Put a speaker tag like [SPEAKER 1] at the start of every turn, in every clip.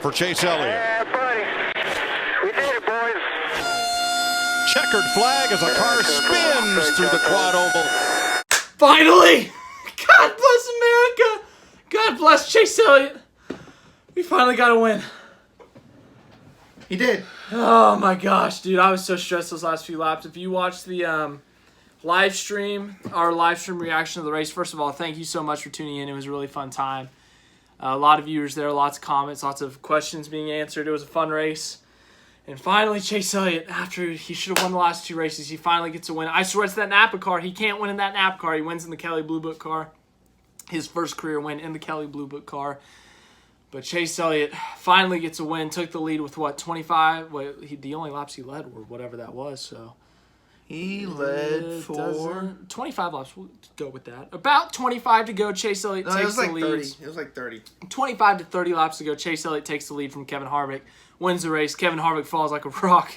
[SPEAKER 1] for Chase Elliott.
[SPEAKER 2] Yeah, buddy. We did it, boys.
[SPEAKER 1] Checkered flag as a car spins through the quad oval.
[SPEAKER 3] Finally! God bless America! God bless Chase Elliott. We finally got a win.
[SPEAKER 4] He did.
[SPEAKER 3] Oh my gosh, dude. I was so stressed those last few laps. If you watched the live stream, our live stream reaction to the race, first of all, thank you so much for tuning in. It was a really fun time. A lot of viewers there, lots of comments, lots of questions being answered. It was a fun race. And finally, Chase Elliott, after he should have won the last two races, he finally gets a win. I swear it's that Napa car. He can't win in that Napa car. He wins in the Kelley Blue Book car. His first career win in the Kelley Blue Book car. But Chase Elliott finally gets a win. Took the lead with, what, 25? The only laps he led were whatever that was, so...
[SPEAKER 4] He led for
[SPEAKER 3] 25 laps. We'll go with that. About 25 to go. Chase Elliott takes the lead.
[SPEAKER 4] 30. It was like 30.
[SPEAKER 3] 25 to 30 laps to go. Chase Elliott takes the lead from Kevin Harvick. Wins the race. Kevin Harvick falls like a rock.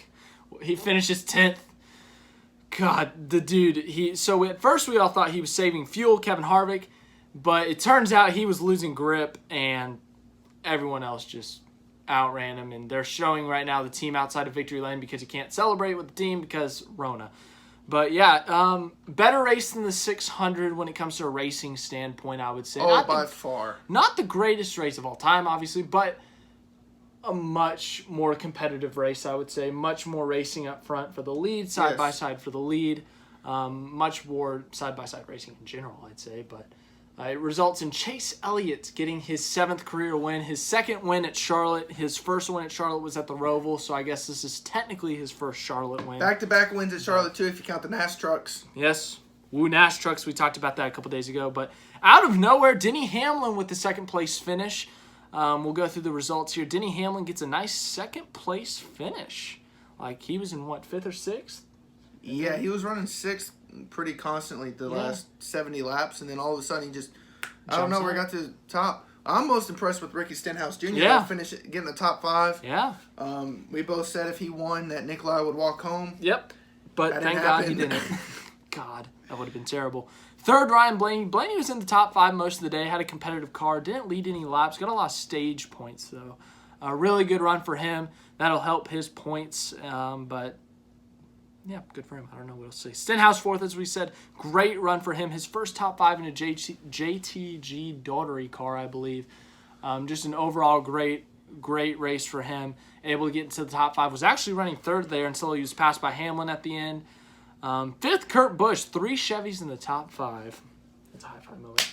[SPEAKER 3] He finishes 10th. God, the dude. So at first we all thought he was saving fuel, Kevin Harvick, but it turns out he was losing grip and everyone else just outran him, and they're showing right now the team outside of victory lane because he can't celebrate with the team because Rona. But yeah, better race than the 600 when it comes to a racing standpoint, I would say.
[SPEAKER 4] Oh, by far.
[SPEAKER 3] Not the greatest race of all time, obviously, but a much more competitive race, I would say. Much more racing up front for the lead, side by side for the lead. Much more side-by-side racing in general, I'd say, but... it results in Chase Elliott getting his 7th career win, his 2nd win at Charlotte. His first win at Charlotte was at the Roval, so I guess this is technically his first Charlotte win.
[SPEAKER 4] Back-to-back wins at Charlotte, too, if you count the NAS trucks.
[SPEAKER 3] Yes. Woo, NAS trucks. We talked about that a couple days ago. But out of nowhere, Denny Hamlin with the 2nd-place finish. We'll go through the results here. Denny Hamlin gets a nice 2nd-place finish. Like, he was in, what, 5th or 6th?
[SPEAKER 4] Yeah, he was running 6th pretty constantly the last 70 laps, and then all of a sudden he just, I don't know, where he got to the top. I'm most impressed with Ricky Stenhouse Jr.
[SPEAKER 3] Yeah.
[SPEAKER 4] Getting the top 5.
[SPEAKER 3] Yeah.
[SPEAKER 4] We both said if he won that Nikolai would walk home.
[SPEAKER 3] Yep. But
[SPEAKER 4] That
[SPEAKER 3] thank
[SPEAKER 4] didn't
[SPEAKER 3] God
[SPEAKER 4] happen.
[SPEAKER 3] he didn't. God, that would have been terrible. 3rd, Ryan Blaney. Blaney was in the top 5 most of the day, had a competitive car, didn't lead any laps, got a lot of stage points, though. A really good run for him. That'll help his points, but... yeah, good for him. I don't know what else to say. Stenhouse 4th, as we said. Great run for him. His first top 5 in a JTG Daughtery car, I believe. Just an overall great race for him. Able to get into the top 5. Was actually running 3rd there until he was passed by Hamlin at the end. 5th, Kurt Busch. 3 Chevys in the top 5. That's a high-five moment.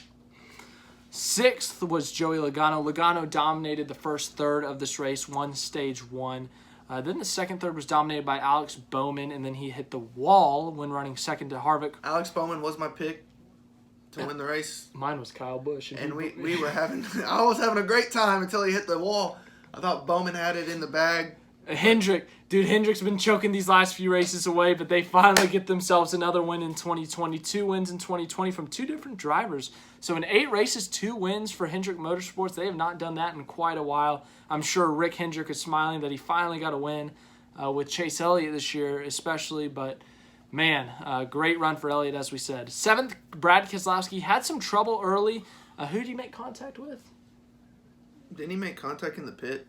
[SPEAKER 3] 6th was Joey Logano. Logano dominated the first third of this race, won stage 1. Then the 2nd third was dominated by Alex Bowman, and then he hit the wall when running 2nd to Harvick.
[SPEAKER 4] Alex Bowman was my pick to win the race.
[SPEAKER 3] Mine was Kyle Busch.
[SPEAKER 4] And we were having, I was having a great time until he hit the wall. I thought Bowman had it in the bag.
[SPEAKER 3] Hendrick's been choking these last few races away, but they finally get themselves another win in 2020. 2 wins in 2020 from 2 different drivers. So in 8 races, 2 wins for Hendrick Motorsports. They have not done that in quite a while. I'm sure Rick Hendrick is smiling that he finally got a win with Chase Elliott this year especially. But, man, great run for Elliott, as we said. 7th, Brad Keselowski had some trouble early. Who did he make contact with?
[SPEAKER 4] Didn't he make contact in the pit?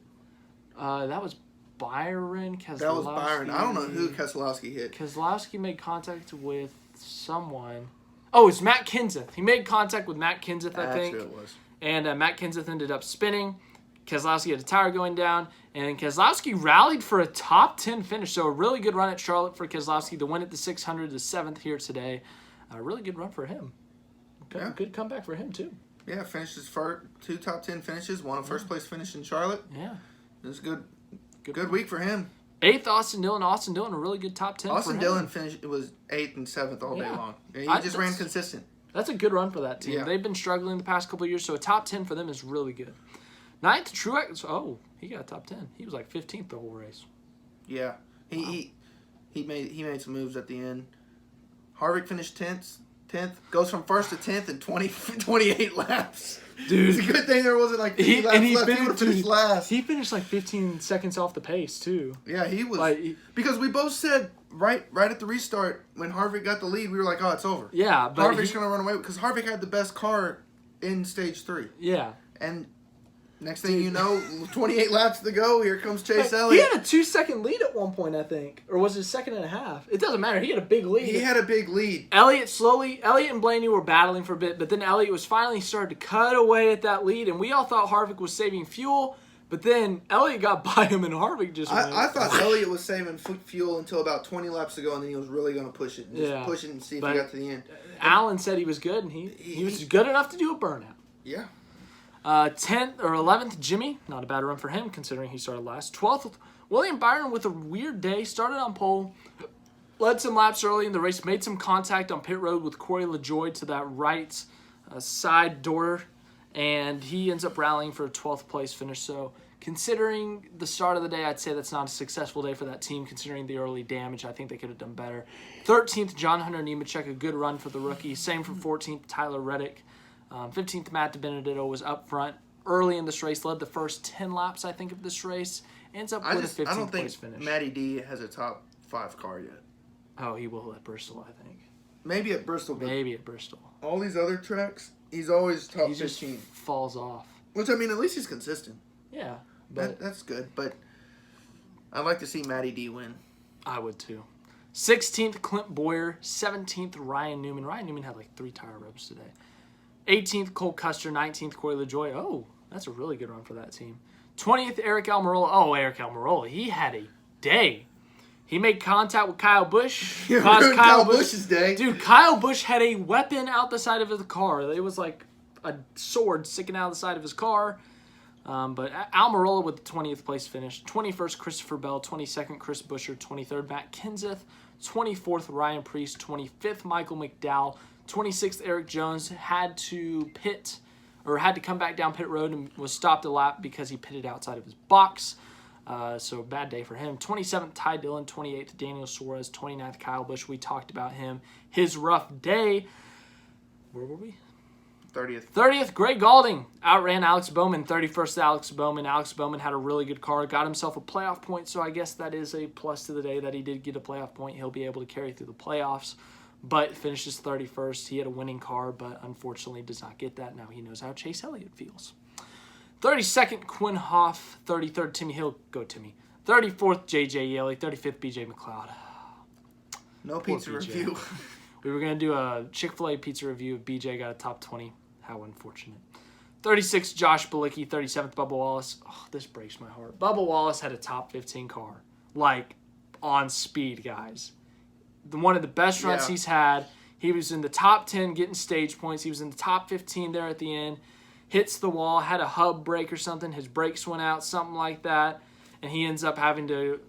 [SPEAKER 3] That was Byron Keselowski.
[SPEAKER 4] That was Byron. I don't know who Keselowski hit.
[SPEAKER 3] Keselowski made contact with someone. Oh, it's Matt Kenseth. He made contact with Matt Kenseth, I think.
[SPEAKER 4] That's who it was.
[SPEAKER 3] And Matt Kenseth ended up spinning. Keselowski had a tire going down. And Keselowski rallied for a top 10 finish. So a really good run at Charlotte for Keselowski. The win at the 600, the 7th here today. A really good run for him. Good comeback for him, too.
[SPEAKER 4] Yeah, finished his first 2 top 10 finishes. Won a first-place finish in Charlotte.
[SPEAKER 3] Yeah.
[SPEAKER 4] It was a good week for him.
[SPEAKER 3] 8th, Austin Dillon. Austin Dillon, a really good top 10
[SPEAKER 4] Austin
[SPEAKER 3] for him.
[SPEAKER 4] Dillon finished. It was 8th and 7th all day long. And he just ran consistent.
[SPEAKER 3] That's a good run for that team.
[SPEAKER 4] Yeah.
[SPEAKER 3] They've been struggling the past couple of years, so a top 10 for them is really good. 9th, Truex. Oh, he got top 10. He was like 15th the whole race.
[SPEAKER 4] Yeah, he made some moves at the end. Harvick finished 10th. Goes from 1st to 10th in 28 laps.
[SPEAKER 3] Dude,
[SPEAKER 4] it's a good thing there wasn't like 50 laps left. He would have finished last.
[SPEAKER 3] He finished like 15 seconds off the pace too.
[SPEAKER 4] Yeah, he was because we both said right at the restart when Harvick got the lead, we were like, oh, it's over.
[SPEAKER 3] Yeah, but
[SPEAKER 4] Harvick's gonna run away because Harvick had the best car in stage 3.
[SPEAKER 3] Yeah,
[SPEAKER 4] and Next thing you know, 28 laps to go, here comes Chase Elliott.
[SPEAKER 3] He had a 2-second lead at one point, I think. Or was it a second and a half? It doesn't matter. He had a big lead.
[SPEAKER 4] He had a big lead.
[SPEAKER 3] Elliott and Blaney were battling for a bit, but then Elliott was finally starting to cut away at that lead, and we all thought Harvick was saving fuel, but then Elliott got by him, and Harvick just went.
[SPEAKER 4] I thought Elliott was saving fuel until about 20 laps to go, and then he was really going to push it. Push it and see if he got to the end.
[SPEAKER 3] Allen said he was good, and he was good enough to do a burnout.
[SPEAKER 4] Yeah.
[SPEAKER 3] 10th or 11th, Jimmy. Not a bad run for him, considering he started last. 12th, William Byron with a weird day. Started on pole. Led some laps early in the race. Made some contact on pit road with Corey LaJoie to that right side door. And he ends up rallying for a 12th place finish. So considering the start of the day, I'd say that's not a successful day for that team, considering the early damage. I think they could have done better. 13th, John Hunter Nemechek. A good run for the rookie. Same for 14th, Tyler Reddick. 15th, Matt DiBenedetto was up front early in this race, led the first 10 laps, I think, of this race. Ends up with a 15th place finish.
[SPEAKER 4] I don't think Matty D has a top 5 car yet.
[SPEAKER 3] Oh, he will at Bristol, I think.
[SPEAKER 4] Maybe at Bristol.
[SPEAKER 3] Maybe at Bristol.
[SPEAKER 4] All these other tracks, he's always top 15. He just
[SPEAKER 3] falls off.
[SPEAKER 4] Which, I mean, at least he's consistent.
[SPEAKER 3] Yeah. But
[SPEAKER 4] that's good, but I'd like to see Matty D win.
[SPEAKER 3] I would, too. 16th, Clint Boyer. 17th, Ryan Newman. Ryan Newman had like 3 tire rubs today. 18th, Cole Custer. 19th, Corey LaJoie. Oh, that's a really good run for that team. 20th, Eric Almirola. Oh, Eric Almirola. He had a day. He made contact with Kyle Busch.
[SPEAKER 4] Kyle Busch's day.
[SPEAKER 3] Dude, Kyle Busch had a weapon out the side of the car. It was like a sword sticking out of the side of his car. But Almirola with the 20th place finish. 21st, Christopher Bell. 22nd, Chris Buescher. 23rd, Matt Kenseth. 24th, Ryan Preece. 25th, Michael McDowell. 26th, Eric Jones had to come back down pit road and was stopped a lap because he pitted outside of his box. So bad day for him. 27th, Ty Dillon. 28th, Daniel Suarez. 29th, Kyle Busch. We talked about him. His rough day. Where were we? 30th, Greg Galding outran Alex Bowman. 31st, Alex Bowman. Alex Bowman had a really good car. Got himself a playoff point, so I guess that is a plus to the day that he did get a playoff point. He'll be able to carry through the playoffs. But finishes 31st. He had a winning car, but unfortunately does not get that. Now he knows how Chase Elliott feels. 32nd, Quinn Hoff. 33rd, Timmy Hill. Go Timmy. 34th, J.J. Yeley. 35th, B.J. McLeod.
[SPEAKER 4] No pizza review.
[SPEAKER 3] We were going to do a Chick-fil-A pizza review. B.J. got a top 20. How unfortunate. 36th, Josh Bilicki. 37th, Bubba Wallace. Oh, this breaks my heart. Bubba Wallace had a top 15 car. Like, on speed, guys. One of the best runs he's had. He was in the top 10 getting stage points. He was in the top 15 there at the end. Hits the wall, had a hub break or something. His brakes went out, something like that. And he ends up having to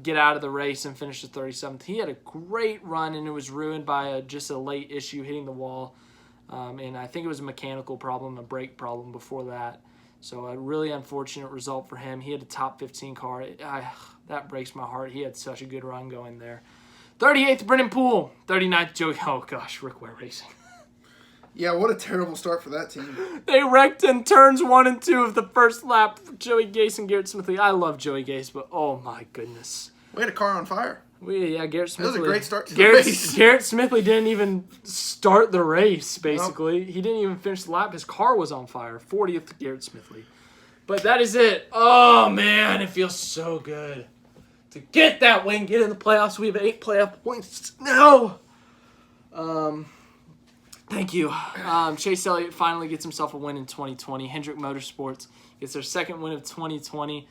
[SPEAKER 3] get out of the race and finish the 37th. He had a great run, and it was ruined by just a late issue hitting the wall. And I think it was a mechanical problem, a brake problem before that. So a really unfortunate result for him. He had a top 15 car. That breaks my heart. He had such a good run going there. 38th, Brennan Poole. 39th, Joey. Oh, gosh, Rick Ware Racing.
[SPEAKER 4] Yeah, what a terrible start for that team.
[SPEAKER 3] They wrecked in turns 1 and 2 of the first lap. Joey Gase and Garrett Smithley. I love Joey Gase, but oh, my goodness.
[SPEAKER 4] We had a car on fire.
[SPEAKER 3] Garrett Smithley.
[SPEAKER 4] It was a great start to the race.
[SPEAKER 3] Garrett Smithley didn't even start the race, basically. Nope. He didn't even finish the lap. His car was on fire. 40th, Garrett Smithley. But that is it. Oh, man, it feels so good to get that win, get in the playoffs. We have 8 playoff points now. Thank you. Chase Elliott finally gets himself a win in 2020. Hendrick Motorsports gets their second win of 2020.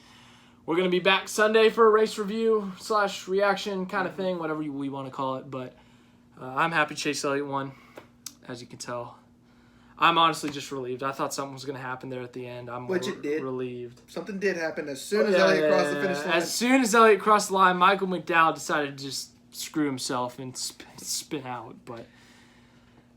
[SPEAKER 3] We're going to be back Sunday for a race review / reaction kind of thing, whatever we want to call it. But I'm happy Chase Elliott won, as you can tell. I'm honestly just relieved. I thought something was going to happen there at the end.
[SPEAKER 4] Which it did.
[SPEAKER 3] Relieved.
[SPEAKER 4] Something did happen as soon as Elliott crossed the finish line.
[SPEAKER 3] As soon as Elliott crossed the line, Michael McDowell decided to just screw himself and spin out. But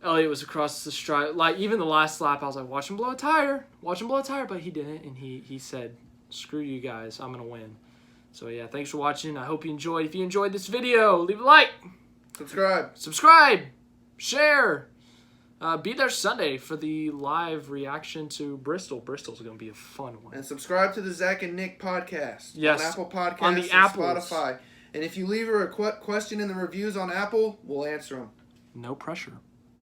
[SPEAKER 3] Elliott was across the stripe. Like, even the last lap, I was like, watch him blow a tire. Watch him blow a tire. But he didn't, and he said, screw you guys. I'm going to win. So, yeah, thanks for watching. I hope you enjoyed. If you enjoyed this video, leave a like. Subscribe. Share. Be there Sunday for the live reaction to Bristol. Bristol's going to be a fun one.
[SPEAKER 4] And subscribe to the Zach and Nick podcast.
[SPEAKER 3] Yes.
[SPEAKER 4] On Apple Podcasts
[SPEAKER 3] on the
[SPEAKER 4] and
[SPEAKER 3] Apples.
[SPEAKER 4] Spotify. And if you leave a question in the reviews on Apple, we'll answer them.
[SPEAKER 3] No pressure.